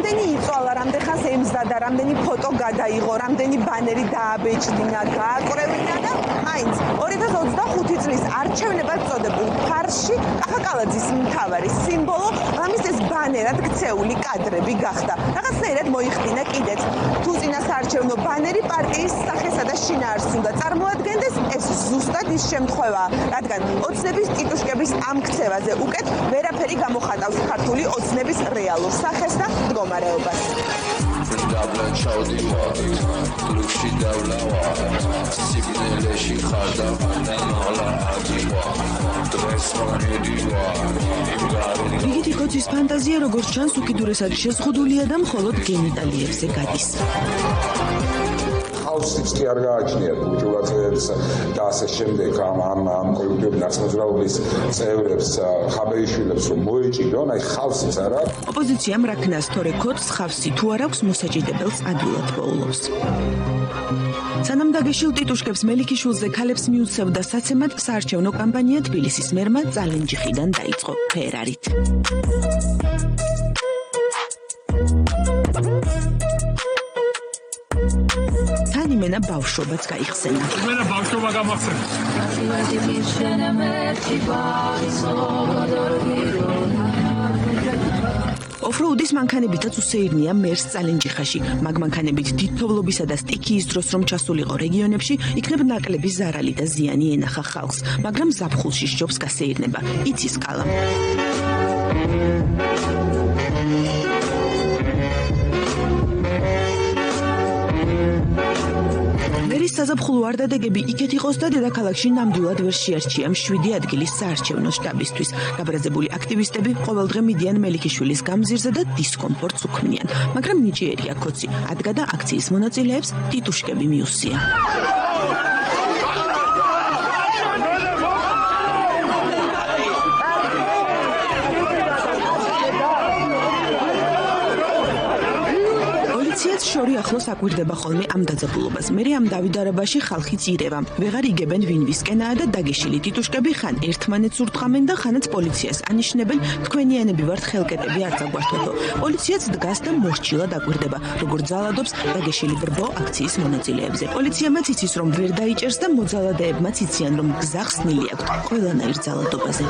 რამდენი იწვალა, რამდენ ხანს ემზადა, რამდენი ფოტო გადაიღო, რამდენი ბანერი დააბეჭდინა, გააკრევინა და მაინც 2025 წლის არჩევნებად წოდებულ ფარში კახაკალაძის მთავარი სიმბოლო ამის ეს ბანერად ქცეული კადრები გახდა. რაღაცნაირად მოიხდინა კიდეც. თუ წინასაარჩევნო ბანერი პარტიის სახესა და შინაარსს უნდა წარმოადგენდეს, ეს ზუსტად ის შემთხვევაა, რადგან ოცნების ტიტუშკების ამ ქცევაზე უკეთ ვერაფერი გამოხატავს ქართული ოცნების რეალურ სახეს და მდგომარეობას. რიგითი კოცის ფანტაზია როგორც ჩანს უკიდურესად შეზღუდულია და მხოლოდ გენიტალიებზე გადის. ხალხს კი არ გააჩნიათ კულტურაციებს და ასე შემდეგ ამ კოლექტივების ნაცნობრაობის წევრებს ხაბეიშვილებს რომ მოეჭიდონ, აი ხალხს არა. ოპოზიციამ რა ქნას თორე კოც ხავსი თუ არ აქვს მოსაჭიდებელს ადვილად პოულობს. სანამ დაგეშილ ტიტუშკებს მელიქიშვილზე ქალებს მიუცევდა საცემად საარჩევნო კამპანია თბილისის მერმა წალენჯიხიდან დაიწყო ფერარით. თან იმენა ბავშვობაც გაიხსენა. იმენა ბავშვობა გამახსენა. ოფროუდის მანქანებითაც უსეირნია მერს წალენჯიხაში, მაგ მანქანებით დიდთოვლობისა და სტიქიის დროს რომ ჩასულიყო რეგიონებში, იქნებ ნაკლები ზარალი და ზიანი ენახა ხალხს, მაგრამ ზაფხულში სჯობს გასეირნება, იცის კალა. მერის საზაფხულო არდადეგები იქეთ იყოს და დედაქალაქში ნამდვილად ვერ შეარჩია 7 ადგილის საარჩევნო შტაბისთვის. გაბრაზებული აქტივისტები ყოველდღე მიდიან მელიქიშვილის გამზირზე და დისკომფორტს უქმნიან, მაგრამ ნიჭიერია კოცი, ადგა და აქციის მონაწილეებს ტიტუშკები მიუსია. შორი ახლოს აკვირდება ხოლმე ამ დაძაბულობას. მერე ამ დავიდარებაში ხალხი წირევა. ვეღარ იგებენ ვინ ვისკენაა და დაგეშილი ტიტუშკები ხან ერთმანეთს ურტყამენ და ხანაც პოლიციას ანიშნებენ, თქვენიანები ვართ ხელკეტები არ დაგვართვათო. პოლიციაც დგას და მორჩილად აკვირდება, როგორ ძალადობს დაგეშილი ბრბო აქციის მონაწილეებზე. პოლიციამაც იცის რომ ვერ დაიჭერს და მოძალადეებმაც იციან რომ გზა ხსნილი აქვთ ყველანაირ ძალადობაზე.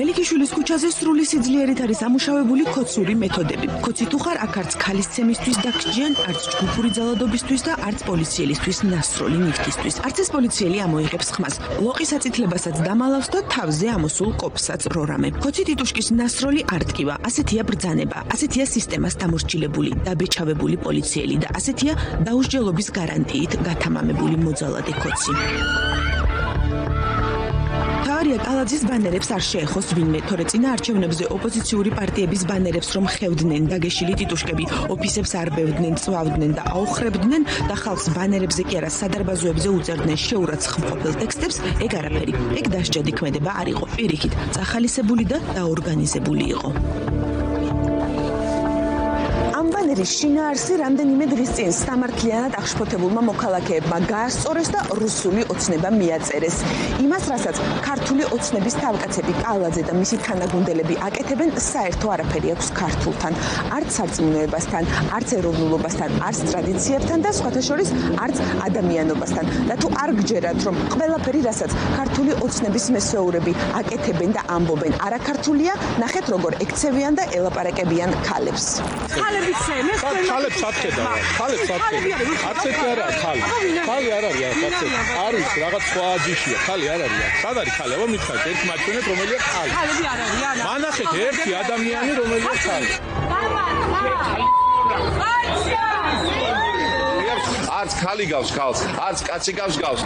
მელიქიშვილის ქუჩაზე სრული სიძლიერით არის ამუშავებული კოცური მეთოდები. კოცი თუ ხარ აქ არც ქალის ცემისთვის დაგჭიან, არც ჯგუფური ძალადობისთვის და არც პოლიციელისთვის ნასროლი ნივთისთვის. არც ეს პოლიციელი ამოიღებს ხმას. ლოყის აწითლებასაც დამალავს და თავზე ამოსულ კოპსაც რორამე. კოცი ტიტუშკის ნასროლი არ დგივა, ასეთია ბრძანება, ასეთია სისტემას დამორჩილებული, დაბეჭავებული პოლიციელი და ასეთია დაუსჯელობის გარანტიით გათამამებული მოძალადე კოცი. თავარია კალაძის ბანერებს არ შეეხოს ვინმე, თორე წინა არჩევნებზე ოპოზიციური პარტიების ბანერებს რომ ხევდნენ დაგეშილი ტიტუშკები, ოფისებს არბევდნენ, წვავდნენ და აოხრებდნენ და ხალხს ბანერებზე კი არა სადარბაზოებზე უწერდნენ შეურაცხმყოფელ ტექსტებს, ეგ არაფერი, ეგ დასჯადი ქმედება არ იყო, პირიქით, წახალისებული და დაორგანიზებული იყო. ბანერის შინაარსი რამდენიმე დღის წინ სამართლიანად აღშფოთებულმა მოქალაქეებმა გაასწორეს და რუსული ოცნება მიაწერეს. იმას, რასაც ქართული ოცნების თავკაცები კალაძე და მისი თანაგუნდელები აკეთებენ, საერთო არაფერი აქვს ქართულთან, არც სარწმუნოებასთან, არც ეროვნულობასთან, არც ტრადიციებთან და სხვათა შორის არც ადამიანობასთან. და თუ არ გჯერათ, რომ ყველაფერი, რასაც ქართული ოცნების მესვეურები აკეთებენ და ამბობენ, არაქართულია, ნახეთ როგორ ექცევიან და ელაპარაკებიან ქალებს. ხალებს აფხედა, ხალებს აფხედა. არც ერთი არა ხალი. ხალი არ არის ახლა. არის რაღაც სხვა ჯიშია, ხალი არ არის. სად არის ხალი? აბა მითხარით, ერთ მაჩვენეთ რომელია ხალი. ხალები არ არის. მანახეთ ერთი ადამიანი რომელია ხალი. არც ხალი გავს ხალს, არც კაცი გავს გავს.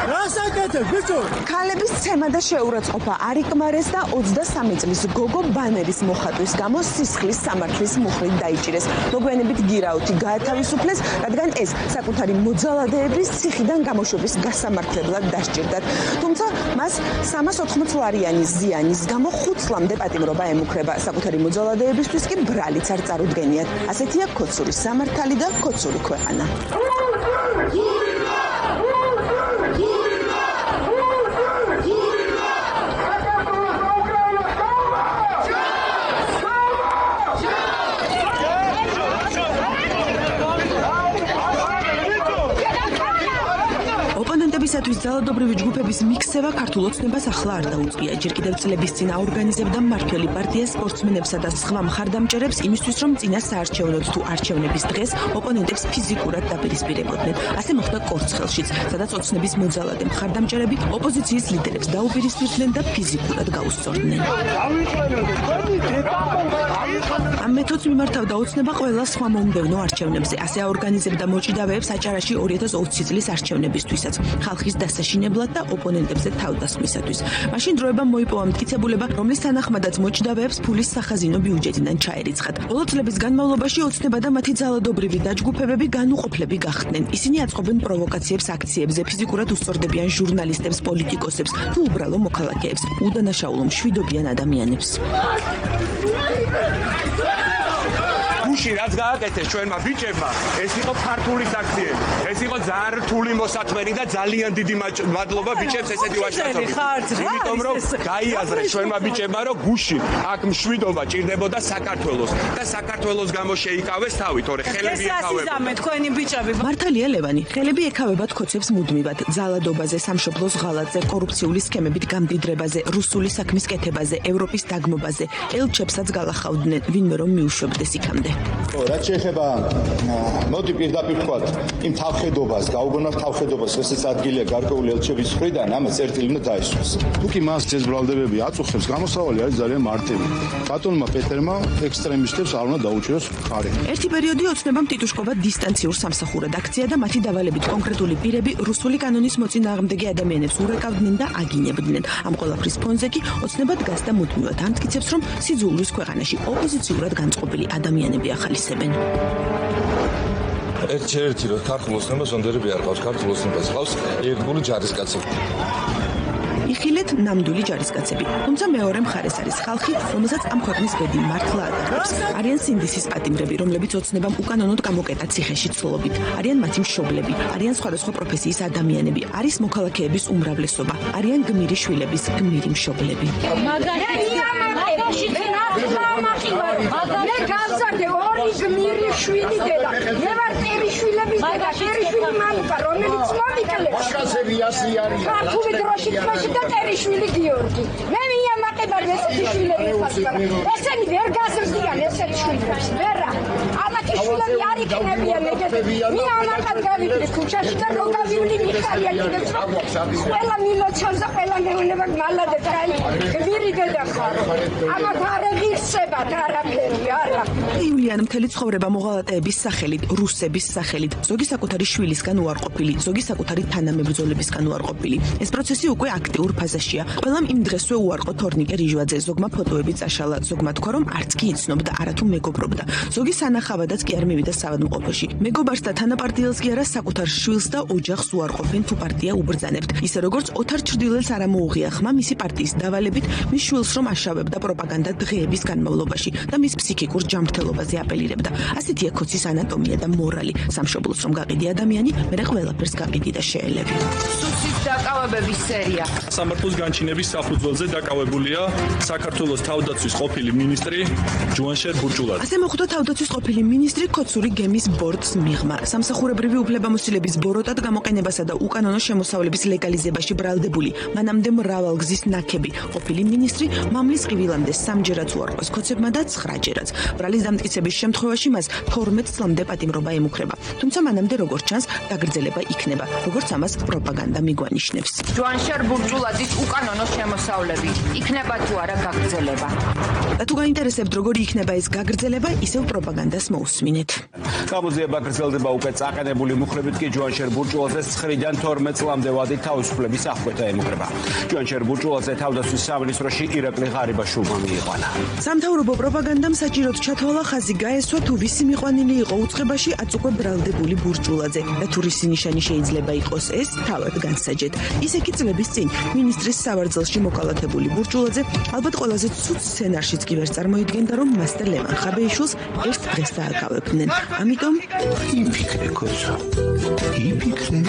რასაც ქალების ცემა და შეურაცხყოფა არ იკმარეს და 23 წლის გოგო ბანერის მოხატვის გამო სისხლის სამართლის მუხლით დაიჭირეს. მოგვიანებით გირაუთი გაათავისუფლეს, რადგან ეს საკუთარი მოძალადეების ციხიდან გამოშვების გასამართლებლად დასჭირდათ. თუმცა მას 380 ლარიანი ზიანის გამო 5 წლამდე პატიმრობა ემუქრება. საკუთარი მოძალადეებისთვის კი ბრალიც არ წარუდგენიათ. ასეთია ქოცური სამართალი და ქოცური ქვეყანა. ოპონენტებისათვის ძალადობრივი ჯგუფების მიქსევა ქართულ ოცნებას ახლა არ დაუწყია. ჯერ კიდევ წლების წინ აორგანიზებდა მმართველი პარტია სპორტსმენებსა და სხვა მხარდამჭერებს იმისთვის, რომ წინა საარჩევნოდ თუ არჩევნების დღეს ოპონენტებს ფიზიკურად დაპირისპირებოდნენ. ასე მოხდა კორცხელშიც, სადაც ოცნების მოძალადე მხარდამჭერები ოპოზიციის ლიდერებს დაუპირისპირდნენ და ფიზიკურად გაუსწორდნენ. ამ მეთოდს მიმართავდა ოცნება ყველა სხვა მომდევნო არჩევნებზე. ასე აორგანიზებდა მოჭიდავეებს აჭარაში 2020 წლის არჩევნებისთვისაც, ხალხის დასაშინებლად და ოპონენტებზე თავდასხმისათვის. მაშინ დროებამ მოიპოვა მტკიცებულება, რომლის თანახმადაც მოჭიდავეებს ფულის სახაზინო ბიუჯეტიდან ჩაერიცხათ. ბოლო წლების განმავლობაში ოცნება და მათი ძალადობრივი დაჯგუფებები განუყოფლები გახდნენ. ისინი აწყობენ პროვოკაციებს აქციებზე, ფიზიკურად უსწორდებიან ჟურნალისტებს, პოლიტიკოსებს თუ უბრალო მოქალაქეებს, უდანაშაულო მშვიდობიან ადამიანებს. გუში რაც გააკეთეს ჩვენმა ბიჭებმა, ეს იყო ქართული აქციები. ეს იყო ძალიან რთული მოსათმენი და ძალიან დიდი მადლობა ბიჭებს ესეთი ვაჟკაცობით. იმიტომ რომ გაიაზრეს ჩვენმა ბიჭებმა, რომ გუში აქ მშვიდობა ჭირდებოდა საქართველოს და საქართველოს გამო შეიკავეს თავი, თორე ხელები ეკავებოდა. თქვენი ბიჭები. მართალია ლევანი, ხელები ეკავებათ ქოცებს მუდმივად, ძალადობაზე, სამშობლოს ღალატზე, კორუფციული სქემებით გამდიდრებაზე, რუსული საქმის კეთებაზე, ევროპის დაგმობაზე, ელჩებსაც გალახავდნენ, ვინმე რომ მიუშვებდეს იქამდე. რაც შეეხება მოდი პირდაპირ ვთქვათ იმ თავხედობას, გაუგონავ თავხედობას, ესეც ადგილია გარკვეული ელჩების მხრიდან, ამას წერტილი უნდა დაისვას. თუ კი მას ეს ბრალდებები აწუხებს, გამოსავალი არის ძალიან მარტივი. ბატონმა პეტერმა ექსტრემისტებს არ უნდა დაუჭიროს მხარი. ერთი პერიოდი ოცნებამ ტიტუშკობა დისტანციურ სამსახურად აქცია და მათი დავალებით კონკრეტული პირები რუსული კანონის მოწინააღმდეგე ადამიანებს ურეკავდნენ და აგინებდნენ. ამ ყველაფრის ფონზე კი ოცნება დგას და მუდმივად ამტკიცებს, რომ სიძულვის ქვეყანაში ოპოზიციურად განწყობილი ადამიანები ახალისებენ. ერთ-ერთი რომ ქართულ ოცნებას ონდერები არ ყავს, ქართულ ოცნებას ყავს ერთგული ჯარისკაცები. იხილეთ ნამდვილი ჯარისკაცები. თუმცა მეორე მხარეს არის ხალხი, რომელსაც ამ ქვეყნის ბედი მართლა ადარებს. არიან სინდისის პატიმრები, რომლებიც ოცნებამ უკანონოდ გამოკეტა ციხეში ცლობით. არიან მათი მშობლები, არიან სხვადასხვა პროფესიის ადამიანები, არის მოქალაქეების უმრავლესობა, არიან გმირი შვილების გმირი მშობლები. მე გავზარდე ორი გმირი შვილი დედა. მე ვარ ტერიშვილების დედა, ტერიშვილი მამუკა, რომელიც მომიკლებს. ვაჟკაცები ასი არიან. ქართული დროში თვაში და ერიშვილი გიორგი. მე მიამაყებარ ესეთი შვილები ხარ. ესენი ვერ გაზრდიან ესეთი შვილებს. ვერა. ამათი შვილები არ იქნებიან ეგეთი. მიამაყად გავიდე ქუჩაში და რო გავივლი მიხარია კიდევ. ყველა მიმოჩავს და ყველა მეუნება მალადეთ აი გმირი დედა ხარ. ამათ არ ეღირსებათ არაფერი არა. იულიან მთელი ცხოვრება მოღალატეების სახელით, რუსების სახელით, ზოგი საკუთარი შვილისგან უარყოფილი, ზოგი საკუთარი თანამებრძოლებისგან უარყოფილი. ეს პროცესი უკვე აქტიურ ფაზაშია. ყველამ იმ დღესვე უარყო თორნიკე რიჟვაძე, ზოგმა ფოტოები წაშალა, ზოგმა თქვა რომ არც კი იცნობდა, არათუ მეგობრობდა. ზოგი სანახავადაც კი არ მივიდა საავადმყოფოში. მეგობარს და თანაპარტიელს კი არა საკუთარ შვილს და ოჯახს უარყოფენ თუ პარტია უბრძანებთ. ისე როგორც ოთარ ჩრდილელს არ ამოუღია ხმა მისი პარტიის დავალებით, მის შვილს რომ აშავებდა პროპაგანდა დღეების განმავლობაში და მის ფსიქიკურ ჯანმრთელობაზე აპელირებდა. ასეთია ქოცის ანატომია და მორალი. სამშობლოს რომ გაყიდი ადამიანი, მერე ყველაფერს გაყიდი და შეელები. სუსის დაკავებების სერია. სამართლის განჩინების საფუძველზე დაკავებულია საქართველოს თავდაცვის ყოფილი მინისტრი ჯუანშერ ბურჭულაძე. ასე მოხვდა თავდაცვის ყოფილი მინისტრი ქოცური გემის ბორტს მიღმა. სამსახურებრივი უფლებამოსილების ბოროტად გამოყენებასა და უკანონო შემოსავლების ლეგალიზებაში ბრალდებული, მანამდე მრავალგზის ნაქები ყოფილი მინისტრი მამლის ყივილამდე 3-ჯერაც უარყოს ქოცებმა და 9-ჯერაც. ბრალის დამტკიცების შემთხვევაში მას 12 წლამდე პატიმრობა ემუქრება. თუმცა მანამდე როგორც ჩანს, დაგრძელება იქნება, როგორც ამას პროპაგანდა მიგვანია. აღინიშნებს. ჯვანშერ ბურჯულაძის უკანონო შემოსავლები იქნება თუ არა გაგრძელება. და თუ გაინტერესებთ როგორი იქნება ეს გაგრძელება, ისევ პროპაგანდას მოусმინეთ. გამოძიება გრძელდება უკვე წაყენებული მუხლებით კი ჯვანშერ ბურჯულაძეს 9-დან 12 წლამდე ვადი თავისუფლების აღკვეთა ემუქრება. ჯვანშერ ბურჯულაძე თავდაცვის სამინისტროში ირაკლი ღარიბაშვილმა მიიყვანა. სამთავრობო პროპაგანდამ საჭიროდ ჩათვალა ხაზი გაესვა თუ ვისი მიყვანილი იყო უწყებაში აწ უკვე ბრალდებული ბურჯულაძე და თუ რისი ნიშანი შეიძლება იყოს ეს თავად განსაჯეთ. ისე კი წლების წინ მინისტრის სავარძელში მოკალათებული ბურჯულაძე ალბათ ყველაზე ცუდ სცენარშიც კი ვერ წარმოიდგენდა რომ მას და ლევან ხაბეიშვილს ერთ დღეს დააკავებდნენ. ამიტომ იფიქრე კოცო იფიქრე